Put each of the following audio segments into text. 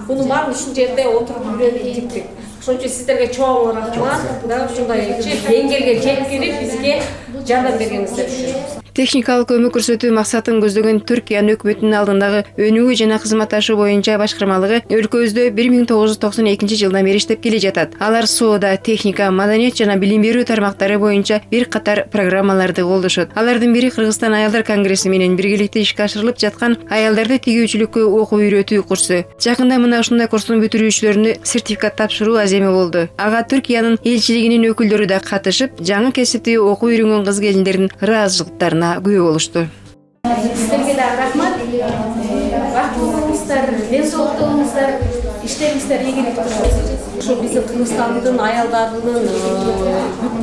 Bunun var mı şu жерде oturup үйрөндүк. Ошон үчүн сиздерге чоң рахмат. Да, ушундай деңгээлге жеткирип бизге жардам бергениңиздер үчүн. Техникалык көмөк көрсөтүү максатын көздөгөн Түркиянын өкмөтүнүн алдындагы өнүгүү жана кызматташуу боюнча башкармалыгы өлкөбүздө 1992 жылдан бери иштеп келе жатат. Алар соода, техника, маданият жана билим берүү тармактары боюнча бир катар программаларды колдошот. Алардын бири Кыргызстан аялдар конгресси менен биргеликте ишке ашырылып жаткан аялдарды тигүүчүлүккө окуу үйрөтүү курсу. Жакында мына ушундай курстун бүтүрүүчүлөрүнө сертификат тапшыруу аземи болду. Ага Түркиянын элчилигинин өкүлдөрү да катышып, жаңы кесипти окуу үйрөнгөн кыз-келиндердин ыраазычылыктарына күбө болушту. Сиздерге да рахмат. Бактылуу болуңуздар, ден соолукта болуңуздар, иштериңиздер ийгилик болсун. Ошо биздин Кыргызстандын аялдарынын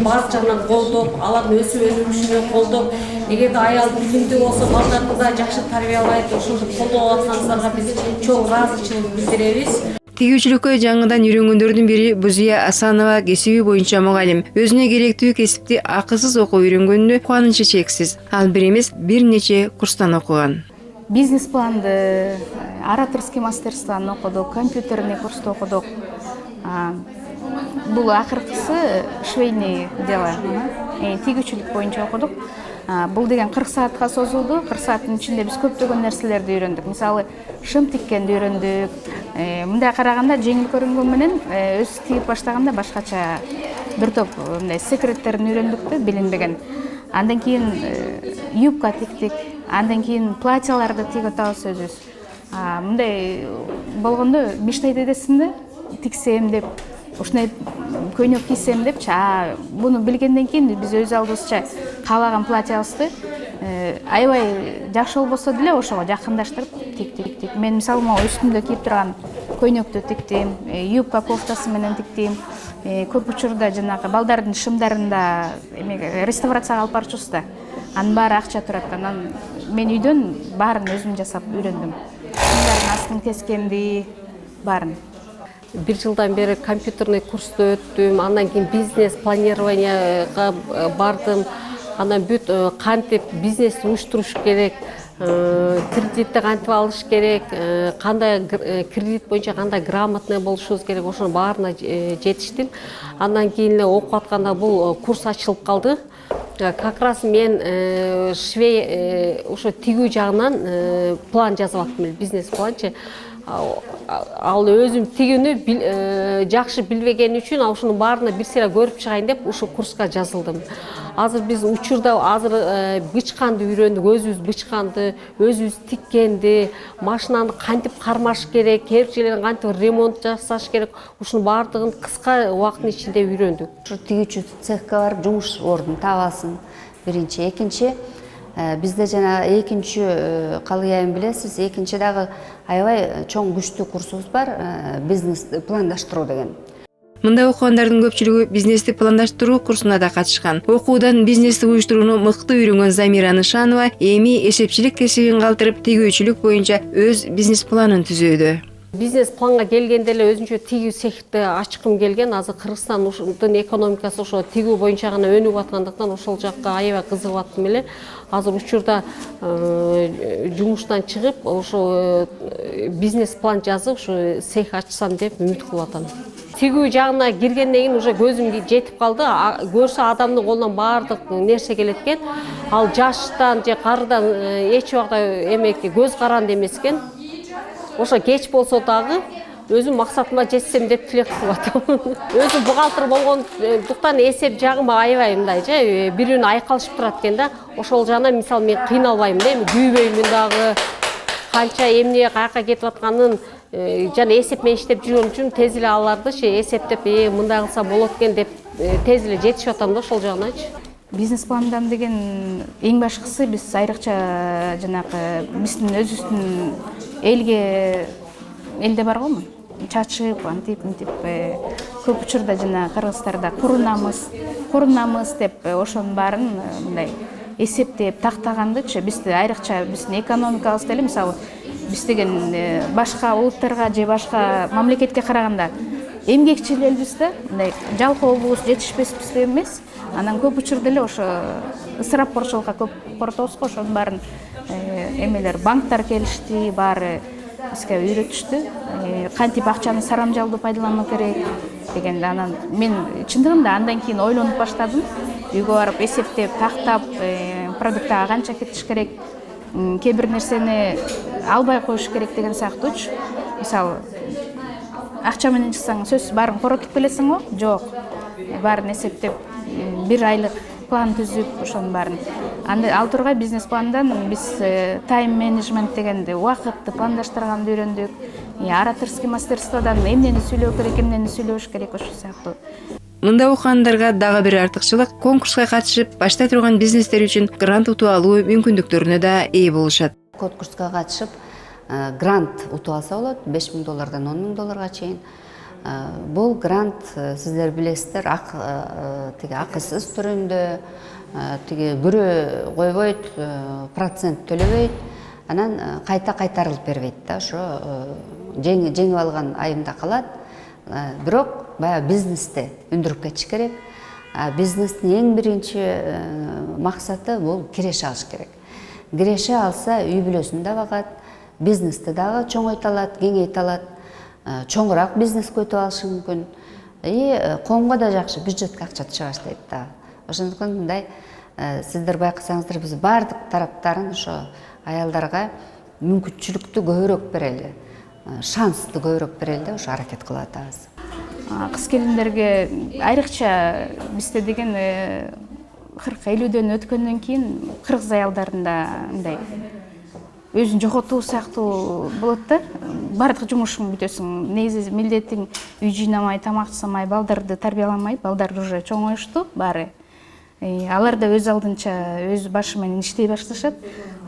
баардык жагынан колдоп, алардын өсүп өнүгүшүнө колдоп, эгерде аял билимдүү болсо, балдарды да жакшы тарбиялайт, ошондо колдоп атканыңыздарга биз чоң ыраазычылык билдиребиз. Тигүүчүлүккө жаңыдан үйрөнгөндөрдүн бири Бузия Асанова кесиби боюнча мугалим. Өзүнө керектүү кесипти акысыз окуп үйрөнгөнүнө кубанычы чексиз. Ал бир эмес, бир нече курстан окуган. Бизнес планды, ораторский мастерствоны окудук, компьютерный курсту окудук. Бул акыркысы швейный дело, тигүүчүлүк боюнча окудук. Бул деген 40 саатка созулду. 40 сааттын ичинде биз көптөгөн нерселерди үйрөндүк. Мисалы, шым тиккенди үйрөндүк. Мындай караганда жеңил көрүнгөн менен өз тигип баштаганда башкача бир топ мындай секреттерин үйрөндүк да, билинбеген. Андан кийин юбка тиктик, андан кийин платьяларды тигип атабыз өзүбүз. Мындай болгондо мечтайт эдесиң да, тиксем деп, ушундай көйнөк кийсем депчи. Буну билгенден кийин биз өз алдыбызча каалаган платьябызды аябай жакшы болбосо деле ошого жакындаштырып тиктик. Мен мисалы могу үстүмдө кийип турган көйнөктү тиктим, юбка кофтасы менен тиктим. Көп учурда жанагы балдардын шымдарында реставрацияга алып барчубуз да. Анын баары акча турат. Анан мен үйдөн баарын өзүм жасап үйрөндүм. Шымдардын астын кескенди баарын. Бир жылдан бери компьютерный курсту өттүм, андан кийин бизнес планированияга бардым. Анан бүт кантип бизнести уюштуруш керек, кредитти кантип алыш керек, кандай кредит боюнча кандай грамотный болушубуз керек, ошонун баарына жетиштим. Андан кийин эле окуп атканда бул курс ачылып калды. Как раз мен швей ошо тигүү жагынан план жазып аттым эле, бизнес планчы. Ал өзүм тигүүнү жакшы билбеген үчүн ошонун баарына бир сыйра көрүп чыгайын деп ушу курска жазылдым. Азыр биз учурда бычканды үйрөндүк, өзүбүз бычканды, өзүбүз тиккенди, машинаны кантип кармаш керек, кээбирчилерин кантип ремонт жасаш керек, ушунун баардыгын кыска убакыттын ичинде үйрөндүк. Ушу тигүүчү цехке барып жумуш ордун табасың. Биринчи, экинчи бизде жана экинчи калыйайын билесиз, экинчи дагы аябай чоң күчтүү курсубуз бар, бизнес пландаштыруу деген. Мындай окугандардын көпчүлүгү бизнести пландаштыруу курсуна да катышкан. Окуудан бизнести уюштурууну мыкты үйрөнгөн Замира Нышанова эми эсепчилик кесибин калтырып тигүүчүлүк боюнча өз бизнес планын түзүүдө. Бизнес планга келгенде эле өзүнчө тигүү цехти ачкым келген. Азыр Кыргызстандын экономикасы ошо тигүү боюнча гана өнүгүп аткандыктан ошол жакка аябай кызыгып аттым эле. Азыр учурда жумуштан чыгып, ошо бизнес план жазып, ошо цех ачсам деп үмүт кылып атам. Тигүү жагына киргенден кийин уже көзүм жетип калды. Көрсө адамдын колунан баардык нерсе келет экен. Ал жаштан же карыдан эч убакта көз каранды эмес экен. Ошо кеч болсо дагы өзүм максатыма жетсем деп тилек кылып атам. Өзүм бухгалтер болгондуктан эсеп жагым аябай мындайчы, бирөөнү айкалышып турат экен да. Ошол жагынан мисалы мен кыйналбайм да, күйбөймүн дагы. Канча эмне каяка кетип атканын жана эсеп менен иштеп жүргөн үчүн тез эле аларды эсептеп, мындай кылса болот экен деп тез эле жетишип атам да ошол жагыначы. Бизнес пландан деген эң башкысы биз айрыкча жанагы биздин өзүбүздүн элде бар го, чачып, антип көп учурда жана кыргыздарда курунамыз деп ошонун баарын мындай эсептеп тактагандычы бизди айрыкча биздин экономикабыз деле мисалы биз деген башка улуттарга же башка мамлекетке караганда эмгекчил элбиз да, мындай жалкообуз, жетишпеспиз деп эмес. Анан көп учурда эле ошо ысырапкорчулукка көп коротобуз го, ошонун баарын эмелер банктар келишти, баары бизге үйрөтүштү. Кантип акчаны сарамжалдуу пайдалануу керек деген. Анан мен чындыгында андан кийин ойлонуп баштадым. Үйгө барып эсептеп, тактап, продуктага канча кетиш керек, кээ бир нерсени албай коюш керек деген сыяктуучу. Мисалы, акча менен чыксаң сөзсүз баарын коротуп келесиң го? Жок. Баарын эсептеп, бир айлык план түзүп, ошонун баарын. Ал тургай бизнес пландан биз тайм менеджмент дегенди, убакытты пландаштырганды үйрөндүк. Ораторский мастерстводан эмнени сүйлөө керек, эмнени сүйлөбөш керек, ошол сыяктуу. Мында окугандарга дагы бир артыкчылык конкурска катышып баштай турган бизнестер үчүн грант утуп алуу мүмкүндүктөрүнө да ээ болушат. Конкурска катышып грант утуп алса болот, $5000 $10 000 чейин. Бул грант сиздер билесиздер, акысыз түрүндө, көрө койбойт, процент төлөбөйт, анан кайта кайтарылып бербейт да, ошо жеңип алган айымда калат. Бирок баягы бизнесте өндүрүп кетиш керек. Бизнестин эң биринчи максаты бул киреше алыш керек. Киреше алса үй бүлөсүн да багат, бизнести дагы чоңойто алат, кеңейте алат, чоңураак бизнес көтүп алышы мүмкүн. Коомго да жакшы бюджетке акча түшө баштайт да. Ошондуктан мындай сиздер байкасаңыздар, биз баардык тараптарын ошо аялдарга мүмкүнчүлүктү көбүрөөк берели, шансты көбүрөөк берели, ошо аракет кылып атабыз. Кыз келиндерге айрыкча бизде деген 40-50дөн өткөндөн кийин кыргыз аялдарында мындай өзүн жоготуу сыяктуу болот да. Бардык жумушуң бүтөсүң, негизи милдетиң үй жыйнамай, тамак жасамай, балдарды тарбияламай, балдар уже чоңоюшту баары. Алар да өз алдынча өз башы менен иштей башташат.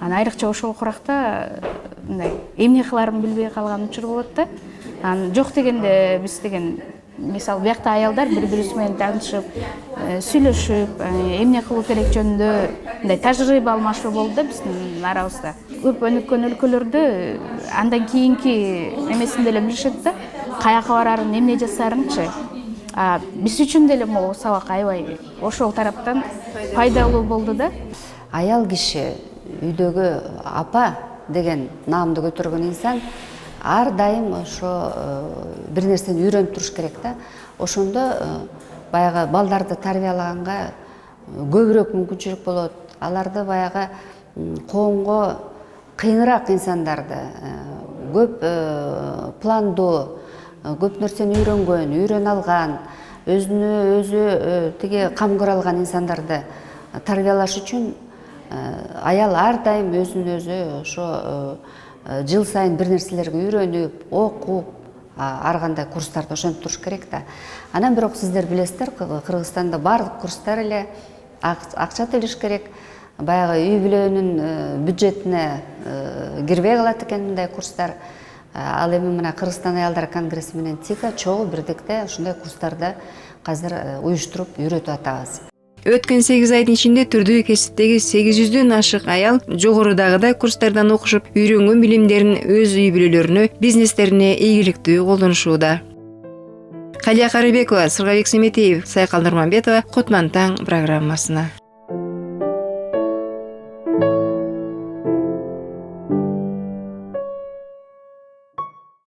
Анан айрыкча ошол куракта мындай эмне кыларын билбей калган учур болот да. Анан жок дегенде биз деген мисалы биякта аялдар бири-бирибиз менен таанышып, сүйлөшүп, эмне кылуу керек жөнүндө мындай тажрыйба алмашуу болду да биздин арабызда. Көп өнүккөн өлкөлөрдө андан кийинки эмесин деле билишет да, каяка барарын, эмне жасарынчы. Биз үчүн деле могу сабак аябай ошол тараптан пайдалуу болду да. Аял киши, үйдөгү апа деген наамды көтөргөн инсан ар дайым ошо бир нерсени үйрөнүп туруш керек да. Ошондо баягы балдарды тарбиялаганга көбүрөөк мүмкүнчүлүк болот. Аларды баягы коомго кыйыныраак инсандарды, көп пландуу, көп нерсени үйрөнө алган, өзүнө өзү тиги кам көрө алган инсандарды тарбиялаш үчүн аял ар дайым өзүн өзү ошо жыл сайын бир нерселерге үйрөнүп, окуп, ар кандай курстарды ошентип туруш керек да. Анан бирок сиздер билесиздер, Кыргызстанда бардык курстар эле акча төлөш керек. Баягы үй бүлөнүн бюджетине кирбей калат экен мындай курстар. Ал эми мына Кыргызстан аялдар конгресси менен ТИКа чогуу бирдикте ушундай курстарды азыр уюштуруп үйрөтүп атабыз. Өткөн 8 айдын ичинде түрдүү кесиптеги 800дөн ашык аял жогорудагыдай курстардан окушуп, үйрөнгөн билимдерин өз үй бүлөлөрүнө, бизнестерине ийгиликтүү колдонушууда. Калия Карыбекова, Сыргабек Семетиев, Сайкал Нурманбетова, Котман таң программасына.